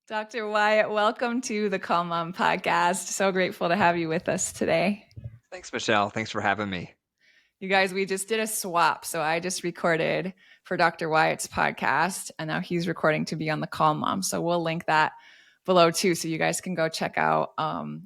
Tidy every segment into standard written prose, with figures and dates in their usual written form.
Dr. Wyatt, welcome to the Call Mom podcast. So grateful to have you with us today. Thanks, Michelle. Thanks for having me. You guys, we just did a swap. So I just recorded for Dr. Wyatt's podcast, and now he's recording to be on the Call Mom. So we'll link that below too. So you guys can go check out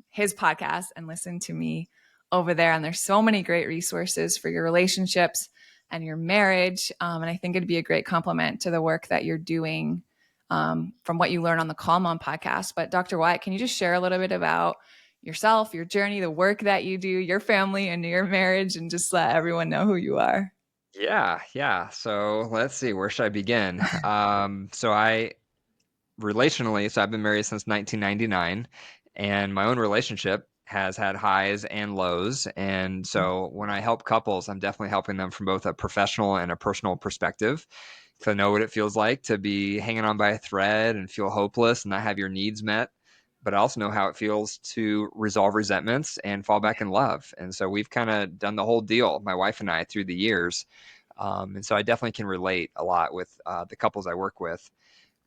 his podcast and listen to me over there. And there's so many great resources for your relationships and your marriage. And I think it'd be a great complement to the work that you're doing from what you learn on the Call Mom podcast. But Dr. Wyatt, can you just share a little bit about yourself, your journey, the work that you do, your family, and your marriage, and just let everyone know who you are? Yeah. So let's see, where should I begin? So I've been married since 1999, and my own relationship has had highs and lows. And so when I help couples, I'm definitely helping them from both a professional and a personal perspective. Because I know what it feels like to be hanging on by a thread and feel hopeless and not have your needs met. But I also know how it feels to resolve resentments and fall back in love. And so we've kind of done the whole deal, my wife and I, through the years. And so I definitely can relate a lot with the couples I work with.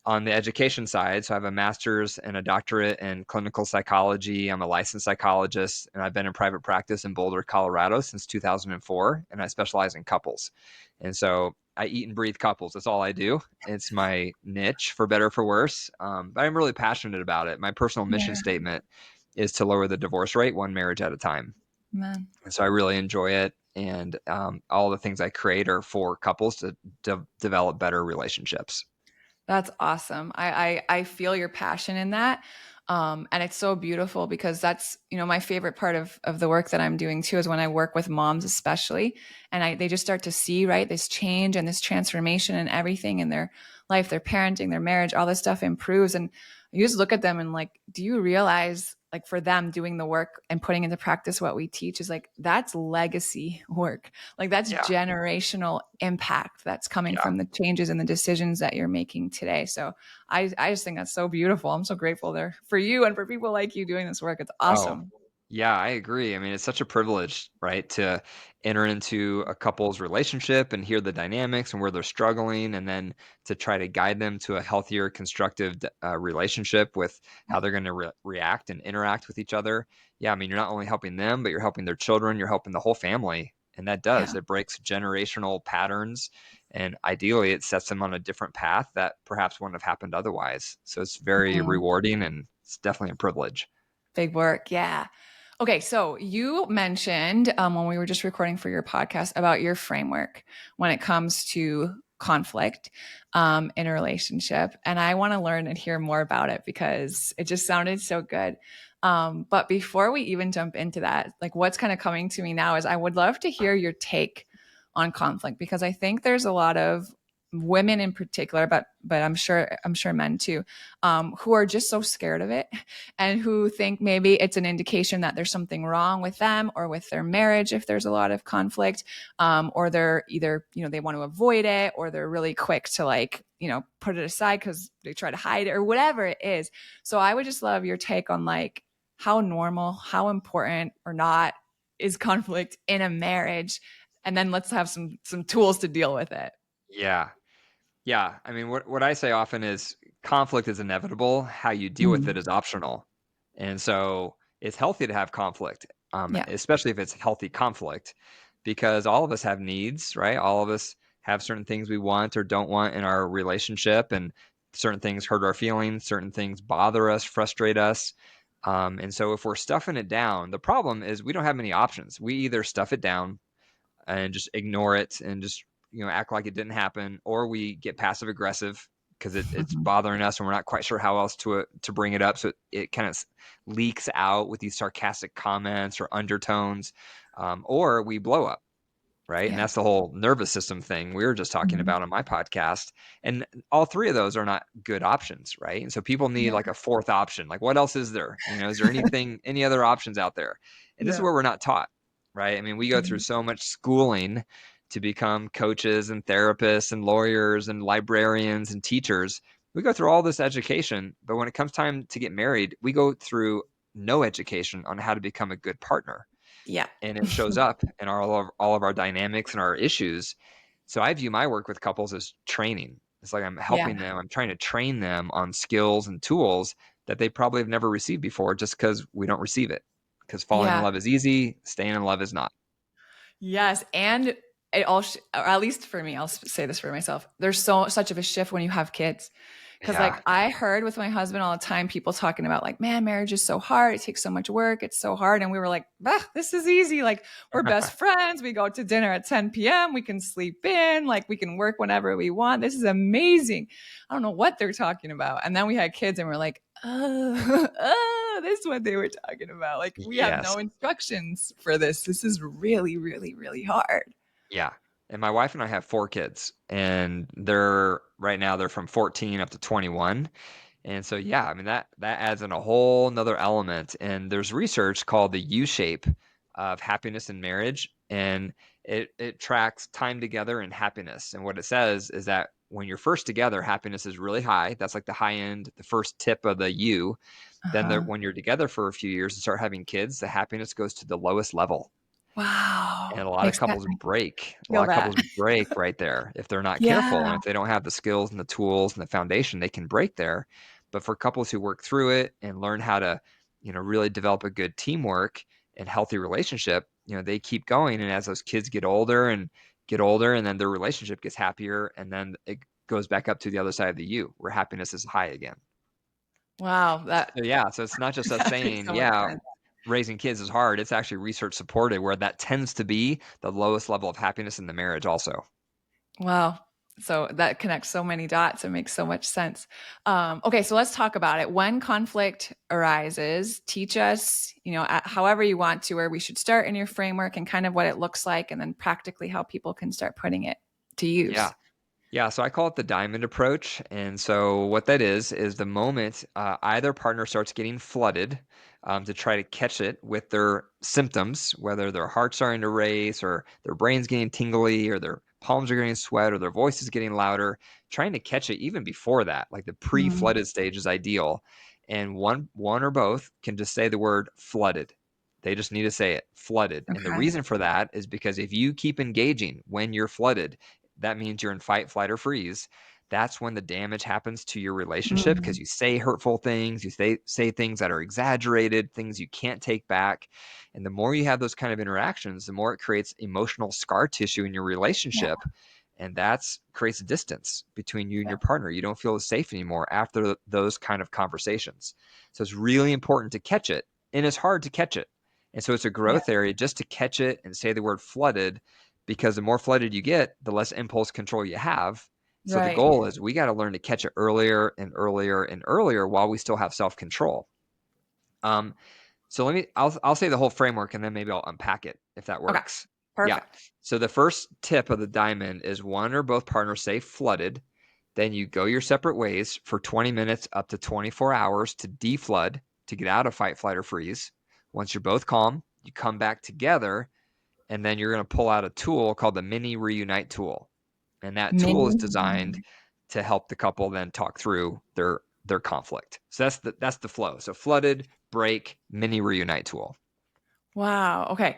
On the education side, so I have a master's and a doctorate in clinical psychology. I'm a licensed psychologist, and I've been in private practice in Boulder, Colorado since 2004, and I specialize in couples. And so I eat and breathe couples. That's all I do. It's my niche, for better or for worse. But I'm really passionate about it. My personal mission Yeah, statement is to lower the divorce rate one marriage at a time. man. And so I really enjoy it. And all the things I create are for couples to develop better relationships. That's awesome. I feel your passion in that. And it's so beautiful because that's, my favorite part of the work that I'm doing too, is when I work with moms, especially, and they just start to see, right, this change and this transformation and everything in their life, their parenting, their marriage, all this stuff improves. And you just look at them and like, do you realize, like, for them doing the work and putting into practice what we teach is like, that's legacy work. Like, that's Yeah. generational impact that's coming Yeah. from the changes and the decisions that you're making today. So I just think that's so beautiful. I'm so grateful there for you and for people like you doing this work. It's Oh, awesome. yeah, I agree. I mean, it's such a privilege, right, to enter into a couple's relationship and hear the dynamics and where they're struggling, and then to try to guide them to a healthier, constructive relationship with how they're going to react and interact with each other. Yeah, I mean, you're not only helping them, but you're helping their children, you're helping the whole family. And that Yeah. it breaks generational patterns. And ideally, it sets them on a different path that perhaps wouldn't have happened otherwise. So it's very Mm. rewarding, and it's definitely a privilege. Big work. Yeah. Okay. So you mentioned when we were just recording for your podcast about your framework when it comes to conflict in a relationship. And I want to learn and hear more about it because it just sounded so good. But before we even jump into that, like what's kind of coming to me now is I would love to hear your take on conflict because I think there's a lot of women in particular, but I'm sure men too, who are just so scared of it and who think maybe it's an indication that there's something wrong with them or with their marriage if there's a lot of conflict, or they're either, they want to avoid it, or they're really quick to like, put it aside because they try to hide it or whatever it is. So I would just love your take on like how normal, how important or not is conflict in a marriage, and then let's have some tools to deal with it. Yeah. Yeah. I mean, what I say often is conflict is inevitable. How you deal with it Mm. is optional. And so it's healthy to have conflict, Yeah. especially if it's healthy conflict, because all of us have needs, right? All of us have certain things we want or don't want in our relationship, and certain things hurt our feelings, certain things bother us, frustrate us. And so if we're stuffing it down, the problem is we don't have many options. We either stuff it down and just ignore it and just act like it didn't happen, or we get passive aggressive because it's Mhm. bothering us and we're not quite sure how else to bring it up, so it kind of leaks out with these sarcastic comments or undertones, or we blow up, right? And Yeah. that's the whole nervous system thing we were just talking Mhm. about on my podcast. And all three of those are not good options, right? And so people need Yeah. like a fourth option. Like, what else is there? Is there any other options out there? And this is Yeah. where we're not taught, right? I mean, we go through Mhm. so much schooling to become coaches and therapists and lawyers and librarians and teachers. We go through all this education, but when it comes time to get married, we go through no education on how to become a good partner, Yeah. and it shows up in all of our dynamics and our issues. So I view my work with couples as training. It's like I'm Yeah. helping them. I'm trying to train them on skills and tools that they probably have never received before just because we don't receive it. Because falling in Yeah. love is easy, staying in love is not. Yes, and it all, or at least for me, I'll say this for myself. There's so such of a shift when you have kids, because Yeah. like I heard with my husband all the time, people talking about like, man, marriage is so hard. It takes so much work. It's so hard, and we were like, bah, this is easy. Like we're best friends. We go to dinner at 10 p.m. We can sleep in. Like we can work whenever we want. This is amazing. I don't know what they're talking about. And then we had kids, and we're like, oh, oh, this is what they were talking about. Like we have Yes. no instructions for this. This is really, really, really hard. Yeah. And my wife and I have 4 kids, and they're right now they're from 14 up to 21. And so, yeah, I mean that adds in a whole nother element. And there's research called the U shape of happiness in marriage, and it tracks time together and happiness. And what it says is that when you're first together, happiness is really high. That's like the high end, the first tip of the U. Then Uh-huh. when you're together for a few years and start having kids, the happiness goes to the lowest level. And Wow. a lot of Makes that couples I break. A lot feel of that. couples break right there if they're not careful, and Yeah. if they don't have the skills and the tools and the foundation, they can break there. But for couples who work through it and learn how to, really develop a good teamwork and healthy relationship, they keep going. And as those kids get older, and then their relationship gets happier, and then it goes back up to the other side of the U where happiness is high again. Wow. That So yeah, so it's not just us that makes saying, so much yeah, sense. raising kids is hard. It's actually research supported where that tends to be the lowest level of happiness in the marriage also. Wow. So that connects so many dots. It makes so much sense. Okay, so let's talk about it. When conflict arises, teach us, however you want to, where we should start in your framework and kind of what it looks like, and then practically how people can start putting it to Yeah. use. Yeah, so I call it the diamond approach. And so what that is the moment either partner starts getting flooded to try to catch it with their symptoms, whether their heart's starting to race or their brain's getting tingly or their palms are getting sweat or their voice is getting louder, trying to catch it even before that, like the Mm, pre-flooded stage is ideal. And one or both can just say the word flooded. They just need to say it, flooded. And the okay. reason for that is because if you keep engaging when you're flooded, that means you're in fight, flight, or freeze. That's when the damage happens to your relationship Mm, because you say hurtful things, you say things that are exaggerated, things you can't take back. And the more you have those kind of interactions, the more it creates emotional scar tissue in your yeah. relationship. And that's creates a distance between you and Yeah. your partner. You don't feel as safe anymore after those kind of conversations. So it's really important to catch it, and it's hard to catch it. And so it's a Yeah. growth area just to catch it and say the word flooded, because the more flooded you get, the less impulse control you have. So the Right. goal is we got to learn to catch it earlier and earlier and earlier while we still have self control. Um, so I'll say the whole framework and then maybe I'll unpack it if that Okay. works. Yeah. Perfect. So the first tip of the diamond is one or both partners say flooded. Then you go your separate ways for 20 minutes up to 24 hours to deflood, to get out of fight, flight, or freeze. Once you're both calm, you come back together, and then you're going to pull out a tool called the mini reunite tool. And that tool is Mini. designed to help the couple then talk through their conflict. So that's the flow. So flooded, break, mini reunite tool. Wow. Okay.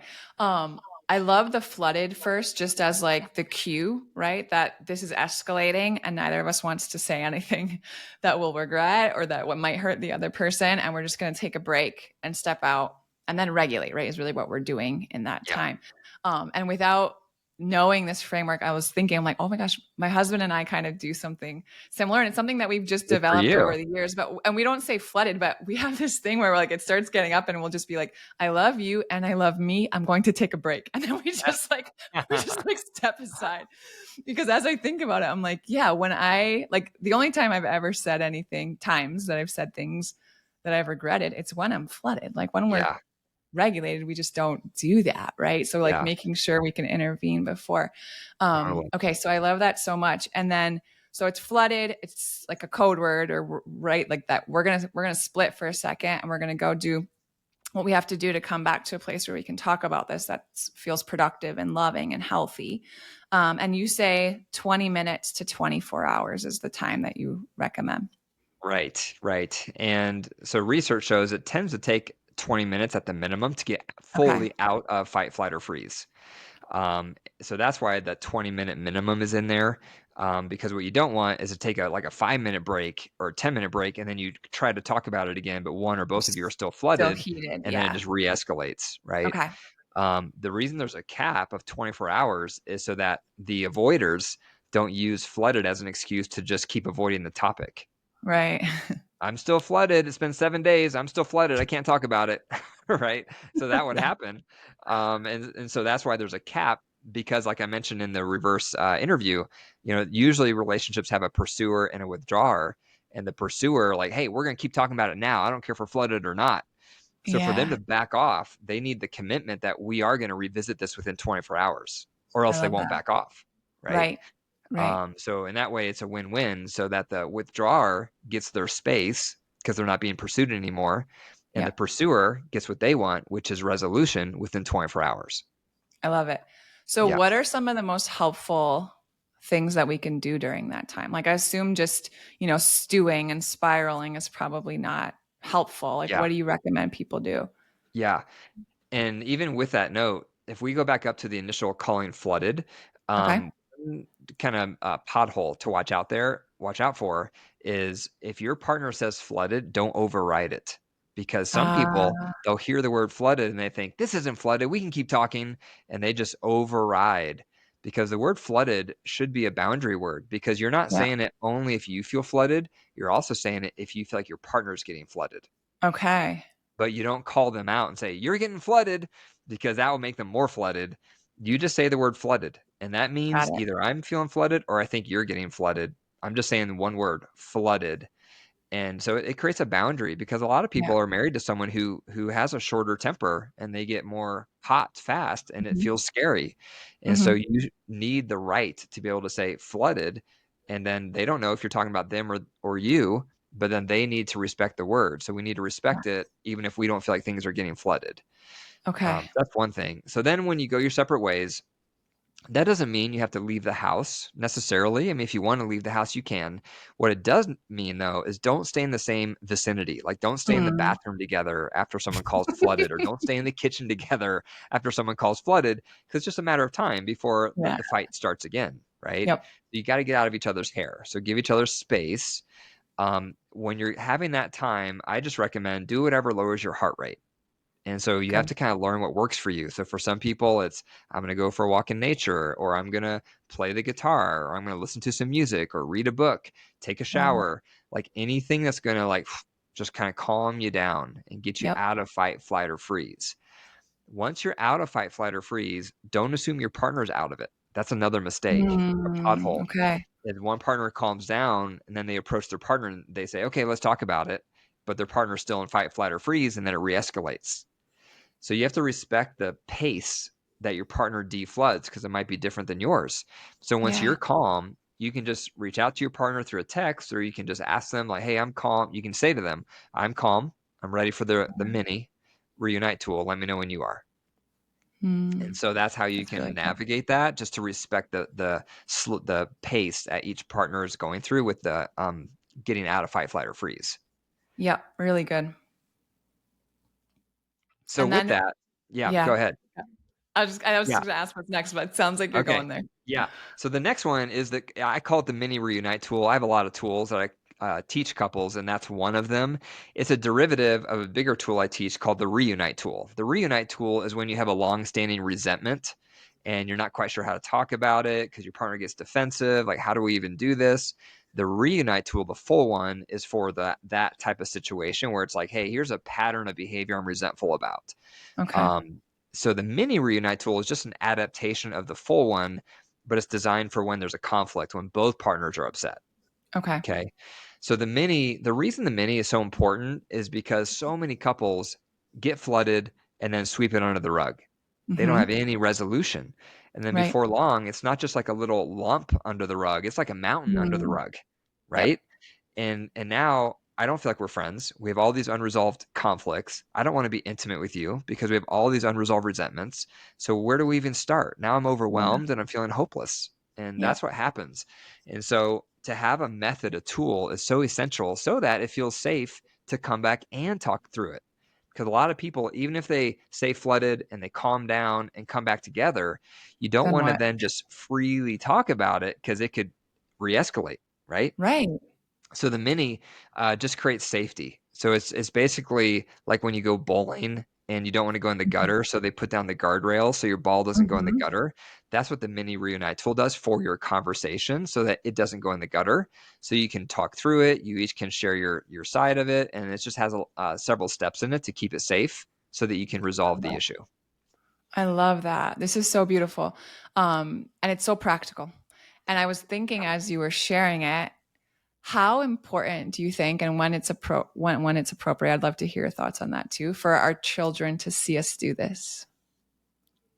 I love the flooded first, just as like the cue, right? That this is escalating and neither of us wants to say anything that we'll regret or that what might hurt the other person. And we're just going to take a break and step out and then regulate, right? Is really what we're doing in that Yeah. time. And without knowing this framework, I was thinking, I'm like, oh my gosh, my husband and I kind of do something similar. And it's something that we've just Good for developed you. over the years. And we don't say flooded, but we have this thing where we're like, it starts getting up and we'll just be like, I love you and I love me. I'm going to take a break. And then we just like step aside. Because as I think about it, I'm like, yeah, when I like the only time I've ever said anything, times that I've said things that I've regretted, it's when I'm flooded. Like when we're Yeah. regulated, we just don't do that, right? So like Yeah. making sure we can intervene before. Totally. Okay, so I love that so much. And then so it's flooded, it's like a code word or right like that we're gonna split for a second and we're gonna go do what we have to do to come back to a place where we can talk about this that feels productive and loving and healthy. And you say 20 minutes to 24 hours is the time that you recommend. Right. Right. And so research shows it tends to take 20 minutes at the minimum to get Okay. fully out of fight, flight, or freeze. So that's why that 20-minute minimum is in there. Because what you don't want is to take a 5-minute break or a 10-minute break, and then you try to talk about it again, but one or You're both of you are still still flooded, heated. and then it Yeah. just re-escalates, right? Okay. The reason there's a cap of 24 hours is so that the avoiders don't use flooded as an excuse to just keep avoiding the topic. Right. I'm still flooded. It's been 7 days. I'm still flooded. I can't talk about it. Right. So that would Yeah. happen. And so that's why there's a cap, because like I mentioned in the reverse interview, usually relationships have a pursuer and a withdrawer, and the pursuer like, hey, we're going to keep talking about it now. I don't care if we're flooded or not. So for them Yeah. to back off, they need the commitment that we are going to revisit this within 24 hours, or I else they love won't that. back off. Right. Right. Right. So in that way, it's a win-win, so that the withdrawer gets their space because they're not being pursued anymore, and the Yep. pursuer gets what they want, which is resolution within 24 hours. I love it. So, Yeah. what are some of the most helpful things that we can do during that time? Like, I assume just, stewing and spiraling is probably not helpful. Like, Yeah. what do you recommend people do? Yeah. And even with that note, if we go back up to the initial calling flooded, Okay. one kind of pothole to watch out for is if your partner says flooded, don't override it. Because some people, Uh, they'll hear the word flooded and they think, this isn't flooded, we can keep talking. And they just override, because the word flooded should be a boundary word, because you're not yeah. saying it only if you feel flooded, you're also saying it if you feel like your partner's getting flooded. Okay. But you don't call them out and say, you're getting flooded, because that will make them more flooded. You just say the word flooded. And that Got means it. either I'm feeling flooded or I think you're getting flooded. I'm just saying one word, flooded. And so it creates a boundary, because a lot of Yeah. people are married to someone who has a shorter temper, and they get more hot fast, and it Hmm. feels scary. And so Hmm. you need the right to be able to say flooded, and then they don't know if you're talking about them or you, but then they need to respect the word. So we need to Yeah. respect it even if we don't feel like things are getting flooded. Okay. That's one thing. So then when you go your separate ways, that doesn't mean you have to leave the house necessarily. I mean, if you want to leave the house, you can. What it does mean, though, is don't stay in the same vicinity. Like, don't stay in the Mm. bathroom together after someone calls flooded, or don't stay in the kitchen together after someone calls flooded, because it's just a matter of time before the, Yeah. the fight starts again, right? Yep. You got to get out of each other's hair. So give each other space. When you're having that time, I just recommend do whatever lowers your heart rate. And so you have Good. to kind of learn what works for you. So for some people, it's I'm going to go for a walk in nature, or I'm going to play the guitar, or I'm going to listen to some music, or read a book, take a Love it. shower, like anything that's going to just kind of calm you down and get you Yep. out of fight, flight, or freeze. Once you're out of fight, flight, or freeze, don't assume your partner's out of it. That's another mistake, a Mm. pothole. Okay. If one partner calms down and then they approach their partner and they say, okay, let's talk about it, but their partner's still in fight, flight, or freeze, and then it re-escalates. So you have to respect the pace that your partner defloods, because it might be different than yours. So once Yeah. you're calm, you can just reach out to your partner through a text, or you can just ask them like, "Hey, I'm calm." You can say to them, "I'm calm. I'm ready for the mini reunite tool. Let me know when you are." And Mm. so that's how you That's can really good. navigate that, just to respect the pace that each partner is going through with the getting out of fight, flight, or freeze. Yep. Really good. So And with then, that, yeah, go yeah. ahead. I was Yeah. going to ask what's next, but it sounds like you're Okay. going there. Yeah. So the next one is I call it the mini reunite tool. I have a lot of tools that I teach couples, and that's one of them. It's a derivative of a bigger tool I teach called the reunite tool. The reunite tool is when you have a long-standing resentment and you're not quite sure how to talk about it because your partner gets defensive. Like, how do we even do this? The reunite tool, the full one, is for that type of situation where it's like, hey, here's a pattern of behavior I'm resentful about. Okay. Um, so the mini reunite tool is just an adaptation of the full one, but it's designed for when there's a conflict, when both partners are upset. Okay. Okay. So the reason the mini is so important is because so many couples get flooded and then sweep it under the rug. They don't have Hmm. any resolution. And then Right. before long, it's not just like a little lump under the rug, it's like a mountain under the Mm. rug, Yep. right? And now I don't feel like we're friends. We have all these unresolved conflicts. I don't want to be intimate with you because we have all these unresolved resentments. So where do we even start? Now I'm Yeah. overwhelmed and I'm feeling hopeless. And Yep. that's what happens. And so to have a method, a tool is so essential so that it feels safe to come back and talk through it. Because a lot of people, even if they stay flooded and they calm down and come back together, you don't Then want to what? then just freely talk about it because it could re-escalate, right? Right. So the mini just creates safety. So it's basically like when you go bowling and you don't want to go in the gutter, so they put down the guardrail so your ball doesn't go in the Mhm. gutter. That's what the mini reunite tool does for your conversation, so that it doesn't go in the gutter. So you can talk through it. You each can share your side of it, and it just has several steps in it to keep it safe, so that you can resolve the issue. I love that. This is so beautiful. And it's so practical. And I was thinking as you were sharing it, how important do you think, and when it's appropriate, I'd love to hear your thoughts on that too, for our children to see us do this.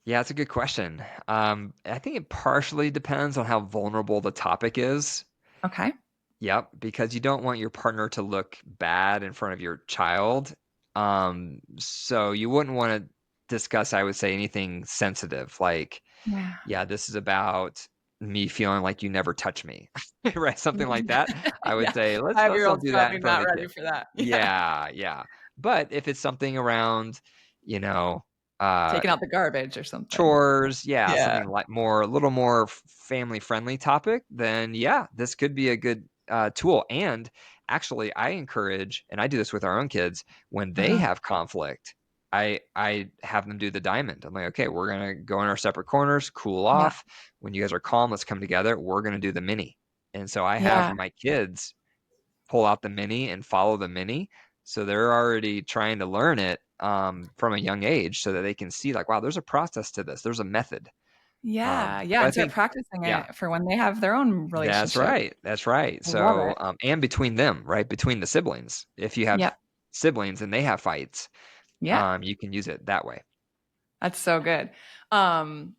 Yeah, it's a good question. I think it partially depends on how vulnerable the topic is. Okay. Yep, because you don't want your partner to look bad in front of your child. So you wouldn't want to discuss, I would say, anything sensitive like, Yeah. yeah, this is about me feeling like you never touch me, right? Something like that. I would Yeah. say let's don't 5-year-old's do that probably in front not of the ready kid. for that. Yeah. Yeah, yeah. But if it's something around, you know, uh, Taking out the garbage or something. chores, yeah, Yeah. something like a little more family friendly topic, then yeah, this could be a good tool. And actually, I encourage, and I do this with our own kids, when they Uh-huh. have conflict, I have them do the diamond. I'm like, okay, we're gonna go in our separate corners, cool Yeah. off. When you guys are calm, let's come together. We're gonna do the mini. And so I have Yeah. my kids pull out the mini and follow the mini. So they're already trying to learn it from a young age so that they can see like, wow, there's a process to this. There's a method. Yeah. Yeah. So I And start think, practicing yeah, it for when they have their own that's relationship. right. That's right. I love So, it. and between them, right? Between the siblings, if you have Yep. siblings and they have fights, Yeah. you can use it that way. That's so good. Um,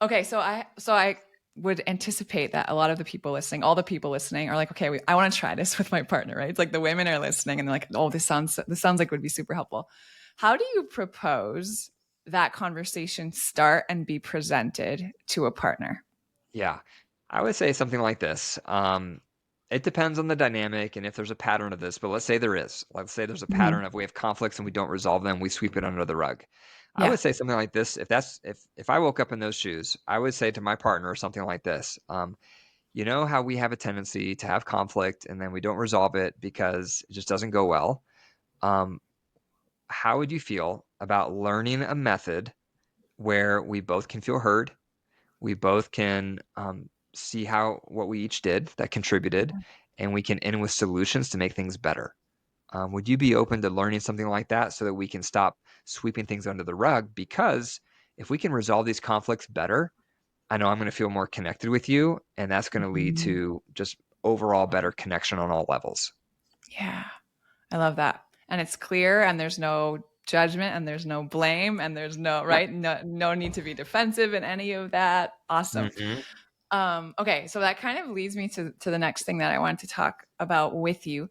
Okay, so I would anticipate that a lot of the people listening, all the people listening, are like, okay, I want to try this with my partner, right? It's like the women are listening and they're like, oh, this sounds like would be super helpful. How do you propose that conversation start and be presented to a partner? Yeah. I would say something like this. It depends on the dynamic and if there's a pattern of this, but let's say there is. Let's say there's a Mhm. pattern of we have conflicts and we don't resolve them, we sweep it under the rug. I Yeah. would say something like this. If I woke up in those shoes, I would say to my partner something like this. You know how we have a tendency to have conflict and then we don't resolve it because it just doesn't go well. Um, how would you feel about learning a method where we both can feel heard? We both can see how what we each did that contributed, and we can end with solutions to make things better. Would you be open to learning something like that so that we can stop sweeping things under the rug? Because if we can resolve these conflicts better, I know I'm going to feel more connected with you, and that's going to lead Mhm. to just overall better connection on all levels. Yeah. I love that. And it's clear and there's no judgment and there's no blame and there's no, Yep. right? No need to be defensive in any of that. Awesome. Hmm. Okay, so that kind of leads me to the next thing that I wanted to talk about with you,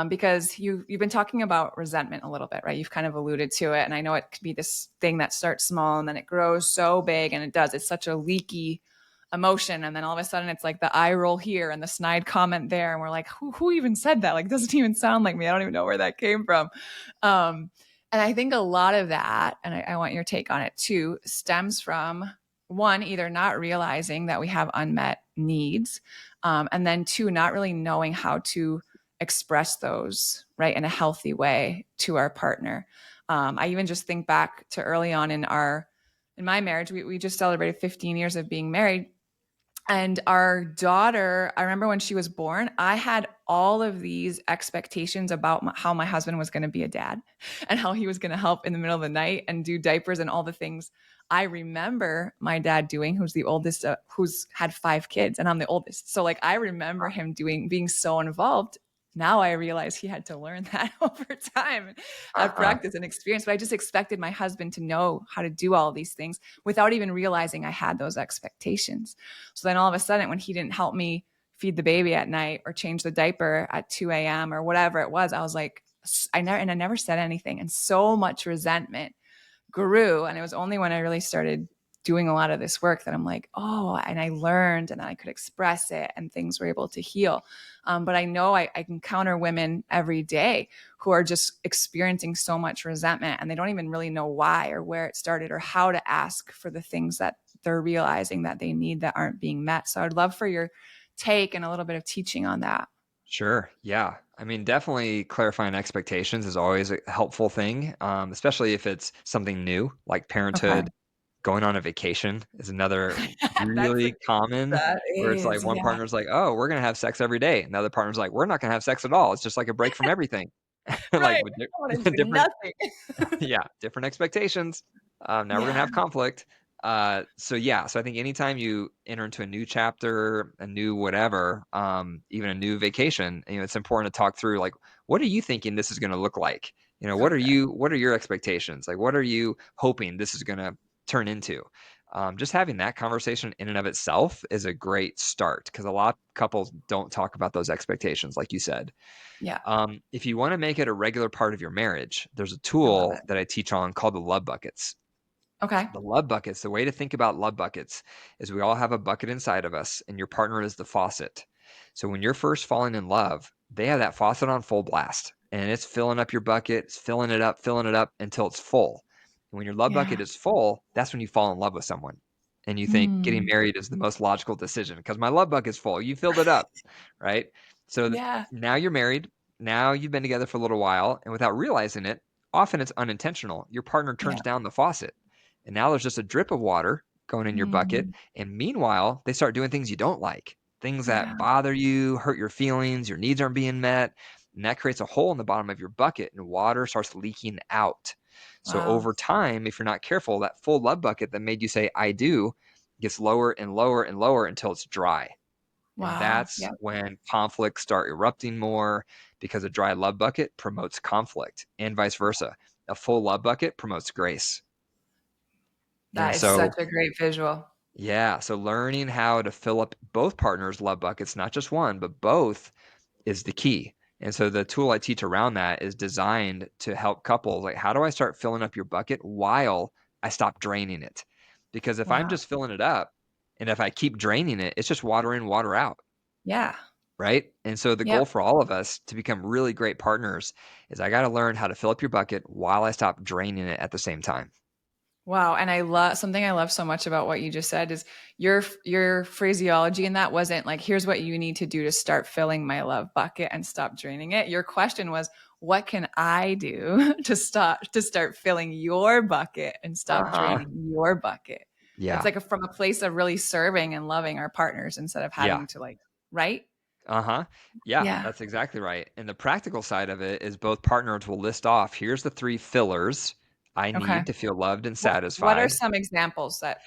because you've been talking about resentment a little bit, right? You've kind of alluded to it, and I know it could be this thing that starts small and then it grows so big, and it does. It's such a leaky emotion, and then all of a sudden it's like the eye roll here and the snide comment there, and we're like, who even said that? Like, it doesn't even sound like me. I don't even know where that came from. Um, and I think a lot of that, and I want your take on it too, stems from one, either not realizing that we have unmet needs, and then two, not really knowing how to express those right in a healthy way to our partner. I even just think back to early on in my marriage. We just celebrated 15 years of being married, and our daughter, I remember when she was born, I had all of these expectations about how my husband was going to be a dad and how he was going to help in the middle of the night and do diapers and all the things I remember my dad doing, who's the oldest, who's had 5 kids, and I'm the oldest. So, like, I remember him being so involved. Now I realize he had to learn that over time, have Uh-huh. practice and experience. But I just expected my husband to know how to do all these things without even realizing I had those expectations. So then all of a sudden, when he didn't help me feed the baby at night or change the diaper at 2 a.m. or whatever it was, I was like, I never said anything. And so much resentment grew. And it was only when I really started doing a lot of this work that I'm like, oh, and I learned and I could express it and things were able to heal. But I know I encounter women every day who are just experiencing so much resentment and they don't even really know why or where it started or how to ask for the things that they're realizing that they need that aren't being met. So I'd love for your take and a little bit of teaching on that. Sure. Yeah. I mean, definitely clarifying expectations is always a helpful thing, especially if it's something new, like Okay. parenthood. Going on a vacation is another That's really common, that where it's like is, one yeah. partner's like, "Oh, we're gonna have sex every day." And the other partner's like, "We're not gonna have sex at all. It's just like a break from everything." Like Right. with I want to do different, nothing. yeah, different expectations. Now we're gonna Yeah. have conflict. So yeah, so I think anytime you enter into a new chapter, a new whatever, even a new vacation, it's important to talk through like, what are you thinking this is gonna look like? Okay. What are your expectations? Like, what are you hoping this is gonna turn into? Just having that conversation in and of itself is a great start because a lot of couples don't talk about those expectations, like you said. Yeah. If you want to make it a regular part of your marriage, there's a I love tool it. that I teach on called the love buckets. Okay. The love buckets, the way to think about love buckets is we all have a bucket inside of us, and your partner is the faucet. So when you're first falling in love, they have that faucet on full blast, and it's filling up your bucket, it's filling it up until it's full. And when your love bucket Yeah. is full, that's when you fall in love with someone. And you think getting Mm. married is the most logical decision because my love bucket's full. You filled it up, right? So Yeah. now you're married. Now you've been together for a little while, and without realizing it, often it's unintentional. Your partner Yeah. turns down the faucet and now there's just a drip of water going in your bucket. Mm. And meanwhile, they start doing things you don't like, things Yeah. that bother you, hurt your feelings, your needs aren't being met. And that creates a hole in the bottom of your bucket and water starts leaking out. So Wow. over time, if you're not careful, that full love bucket that made you say, I do, gets lower and lower and lower until it's dry. And Wow. that's Yeah. when conflicts start erupting more because a dry love bucket promotes conflict and vice versa. A full love bucket promotes grace. And That is such so a great visual. yeah, so learning how to fill up both partners' love buckets, not just one, but both, is the key. And so the tool I teach around that is designed to help couples. Like, how do I start filling up your bucket while I stop draining it? Because if I'm Wow. just filling it up and if I keep draining it, it's just water in, water out, Yeah. right? And so the Yep. goal for all of us to become really great partners is I got to learn how to fill up your bucket while I stop draining it at the same time. Wow, and I love something I love so much about what you just said is your phraseology in that wasn't like here's what you need to do to start filling my love bucket and stop draining it. Your question was what can I do to start filling your bucket and stop Uh-huh. draining your bucket? It's Yeah. like from a place of really serving and loving our partners instead of Yeah. having to like, right? Uh-huh. Yeah, Yeah. that's exactly right. And the practical side of it is both partners will list off, here's the three fillers I Okay. need to feel loved and What are satisfied. some examples that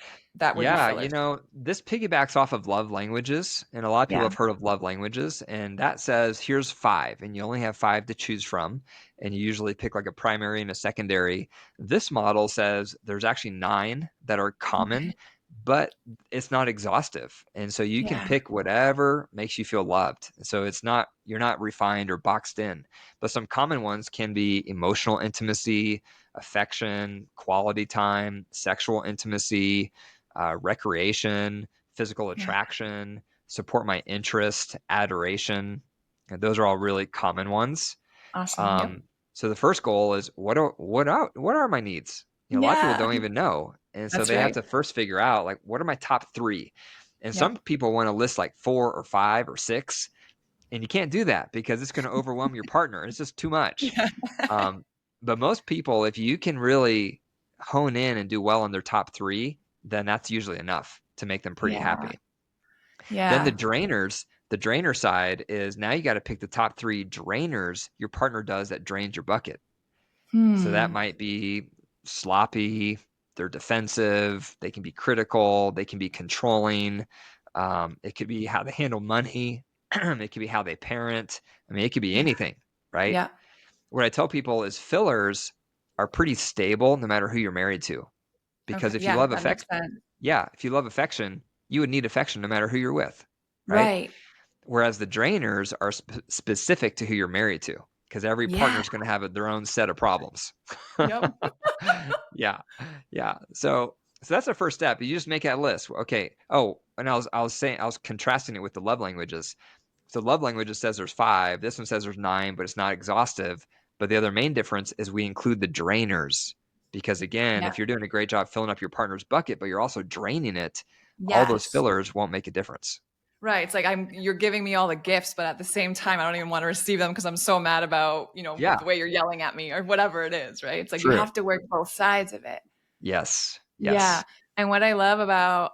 would be Yeah, fillers? this piggybacks off of love languages, and a lot of people Yeah. have heard of love languages, and that says here's five, and you only have five to choose from, and you usually pick like a primary and a secondary. This model says there's actually nine that are common, Okay. but it's not exhaustive, and so you can Yeah. pick whatever makes you feel loved. So you're not refined or boxed in, but some common ones can be emotional intimacy, affection, quality time, sexual intimacy, recreation, physical Yeah. attraction, support my interest, adoration. And those are all really common ones. Awesome. Yep. Um, so the first goal is what are my needs? A lot of people Yeah. don't even know, and so That's they have right. to first figure out like what are my top three. And some Yep. people want to list like four or five or six, and you can't do that because it's going to overwhelm your partner. It's just too much. Yeah. Um, but most people, if you can really hone in and do well on their top three, then that's usually enough to make them pretty Yeah. happy. Then Yeah. the drainer side is now you got to pick the top three drainers your partner does that drains your bucket. So that Hmm. might be sloppy, they're defensive, they can be critical, they can be controlling. It could be how they handle money, it could be how they parent. I mean, it could be Yeah. anything, right? Yeah. What I tell people is fillers are pretty stable no matter who you're married to. Because Okay. if you Yeah, love that makes affection, sense. yeah, if you love affection, you would need affection no matter who you're with, right? Right. Whereas the drainers are specific to who you're married to, because every partner Yeah. is going to have their own set of problems. Yep. Yeah, yeah. So So that's the first step. You just make that list. Okay. Oh, and I was contrasting it with the love languages. So love languages says there's 5. This one says there's 9, but it's not exhaustive. But the other main difference is we include the drainers. Because again, Yeah. if you're doing a great job filling up your partner's bucket, but you're also draining it, all those Yes. fillers won't make a difference. Right. It's like you're giving me all the gifts, but at the same time, I don't even want to receive them because I'm so mad about, Yeah, the way you're yelling at me or whatever it is, right? It's like you true. have to work both sides of it. Yes. Yeah. Yes. And what I love about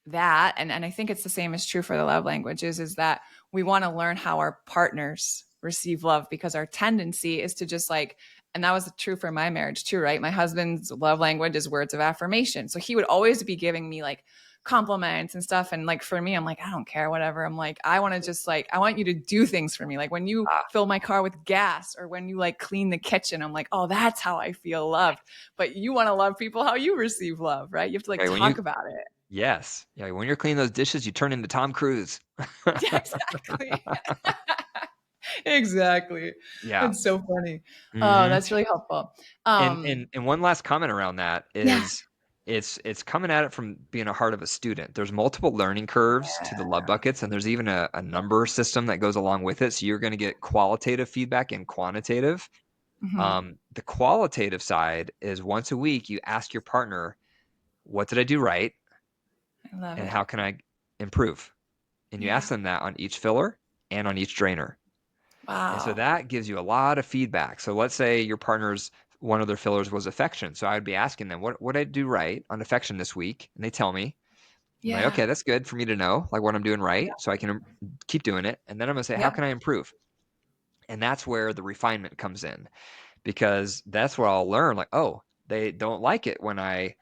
that, and I think it's the same is true for the love languages, is that we want to learn how our partners receive love because our tendency is to just like, and that was true for my marriage too, right? My husband's love language is words of affirmation. So he would always be giving me like compliments and stuff. And like for me, I'm like, I don't care, whatever. I'm like, I want to just like, I want you to do things for me. Like when you Ah, fill my car with gas or when you like clean the kitchen, I'm like, oh, that's how I feel loved. But you want to love people how you receive love, right? You have to like okay. talk about it. Yes. Yeah. When you're cleaning those dishes, you turn into Tom Cruise. Yeah, exactly. Exactly. Yeah. It's so funny. Oh, hmm that's really helpful. And one last comment around that Yeah. is it's coming at it from being a heart of a student. There's multiple learning curves to the love buckets, and there's even a number system that goes along with it. So you're going to get qualitative feedback and quantitative. Mhm. The qualitative side is once a week you ask your partner, "What did I do right, I love and it. how can I improve?" And you Yeah. ask them that on each filler and on each drainer. And so Wow. that gives you a lot of feedback. So let's say your partner's one of their fillers was affection. So I would be asking them, what did I do right on affection this week? And they tell me. I'm like, Yeah. okay, that's good for me to know, like what I'm doing right, so I can keep doing it. And then I'm gonna say, how Yeah. can I improve? And that's where the refinement comes in because that's where I'll learn like, oh, they don't like it when I,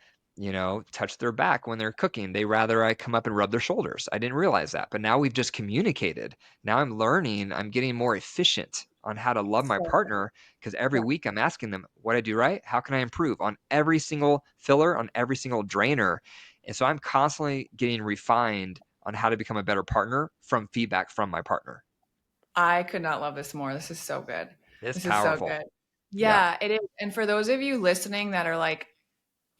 touch their back when they're cooking. They rather I come up and rub their shoulders. I didn't realize that. But now we've just communicated. Now I'm learning, I'm getting more efficient on how to love my So partner because every yeah. week I'm asking them, what I do right? How can I improve on every single filler, on every single drainer? And so I'm constantly getting refined on how to become a better partner from feedback from my partner. I could not love this more. This is so good. It's This is so powerful. good. Yeah. Yeah, it is. And for those of you listening that are like,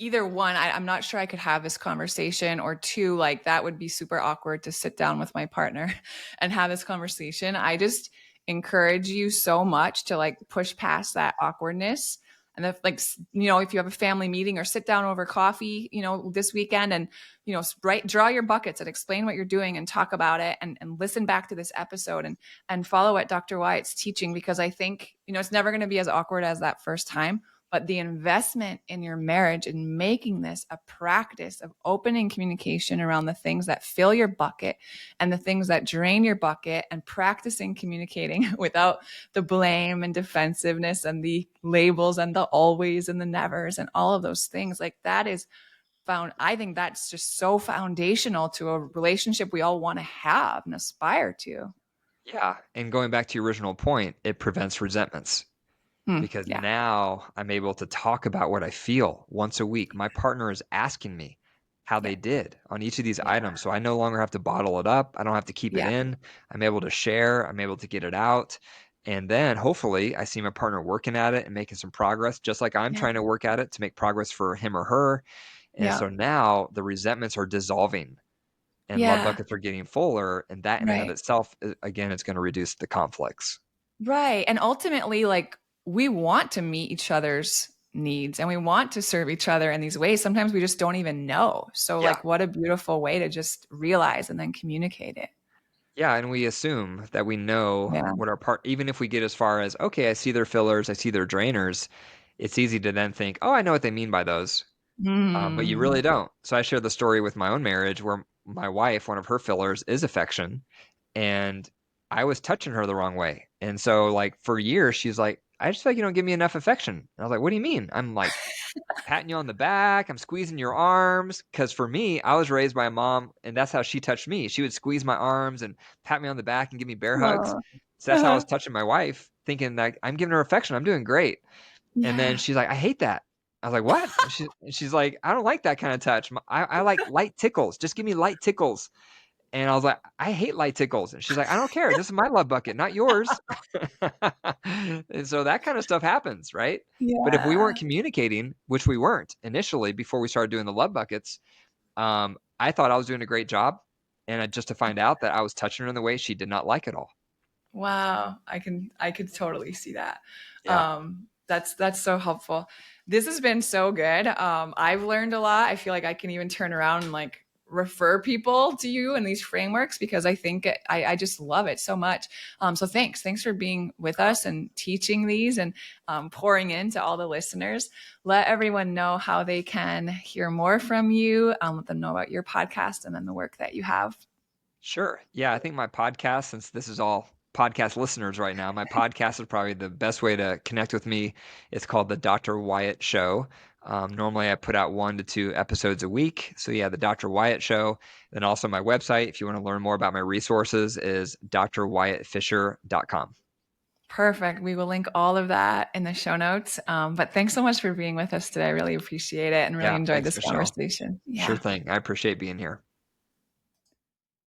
either one, I'm not sure I could have this conversation, or two, like that would be super awkward to sit down with my partner and have this conversation. I just encourage you so much to like push past that awkwardness. And if like, if you have a family meeting or sit down over coffee, this weekend and, draw your buckets and explain what you're doing and talk about it and listen back to this episode and follow what Dr. Wyatt's teaching, because I think, it's never going to be as awkward as that first time, but the investment in your marriage and making this a practice of opening communication around the things that fill your bucket and the things that drain your bucket, and practicing communicating without the blame and defensiveness and the labels and the always and the nevers and all of those things, like that is found. I think that's just so foundational to a relationship we all want to have and aspire to. Yeah. And going back to your original point, it prevents resentments because Yeah. now I'm able to talk about what I feel once a week. My partner is asking me how Yeah. they did on each of these Yeah. items. So I no longer have to bottle it up. I don't have to keep it Yeah. in. I'm able to share. I'm able to get it out. And then hopefully I see my partner working at it and making some progress, just like I'm Yeah. trying to work at it to make progress for him or her. And Yeah. so now the resentments are dissolving and love Yeah. buckets are getting fuller. And that in and of Right. itself, again, is going to reduce the conflicts. Right. And ultimately, like, we want to meet each other's needs and we want to serve each other in these ways. Sometimes we just don't even know. So, Yeah. like, what a beautiful way to just realize and then communicate it. Yeah, and we assume that we know Yeah. what our part, even if we get as far as, okay, I see their fillers, I see their drainers, it's easy to then think, oh, I know what they mean by those. But you Mm-hmm. really don't. So I shared the story with my own marriage where my wife, one of her fillers is affection, and I was touching her the wrong way. And so, like, for years, she's like, I just feel like you don't give me enough affection. And I was like, what do you mean? I'm like, patting you on the back. I'm squeezing your arms. Because for me, I was raised by a mom, and that's how she touched me. She would squeeze my arms and pat me on the back and give me bear hugs. Oh. So that's how I was Uh-huh. touching my wife, thinking that I'm giving her affection. I'm doing great. And then Yeah. she's like, I hate that. I was like, what? She's like, I don't like that kind of touch. I like light tickles. Just give me light tickles. And I was like, I hate light tickles. And she's like, I don't care. This is my love bucket, not yours. And so that kind of stuff happens, right? But if we Yeah. weren't communicating, which we weren't initially before we started doing the love buckets, I thought I was doing a great job. And just to find out that I was touching her in the way she did not like at all. Wow, I could totally see that. Yeah. That's so helpful. This has been so good. I've learned a lot. I feel like I can even turn around and like refer people to you and these frameworks because I think I just love it so much. So thanks for being with us and teaching these and pouring into all the listeners. Let everyone know how they can hear more from you. Let them know about your podcast and then the work that you have. Sure. Yeah, I think my podcast, since this is all podcast listeners right now, my podcast is probably the best way to connect with me. It's called the Dr. Wyatt Show. Normally, I put out 1 to 2 episodes a week. So yeah, the Dr. Wyatt Show. Then also my website, if you want to learn more about my resources, is drwyattfisher.com. Perfect. We will link all of that in the show notes. But thanks so much for being with us today. I really appreciate it and really Yeah, enjoyed thanks, this Michelle. conversation. Sure Yeah. thing. I appreciate being here.